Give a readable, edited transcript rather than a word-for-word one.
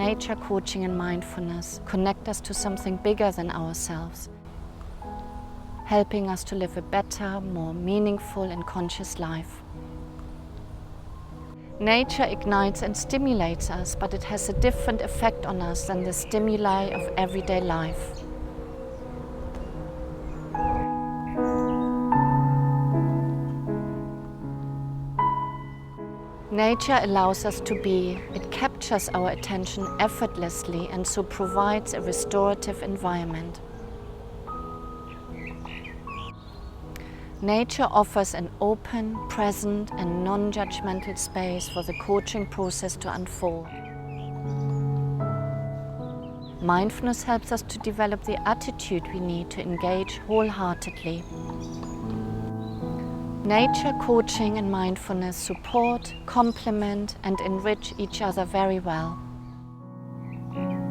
nature, coaching and mindfulness connect us to something bigger than ourselves, helping us to live a better, more meaningful and conscious life. Nature ignites and stimulates us, but it has a different effect on us than the stimuli of everyday life. Nature allows us to be. It captures our attention effortlessly and so provides a restorative environment. Nature offers an open, present and non-judgmental space for the coaching process to unfold. Mindfulness helps us to develop the attitude we need to engage wholeheartedly. Nature, coaching and mindfulness support, complement and enrich each other very well.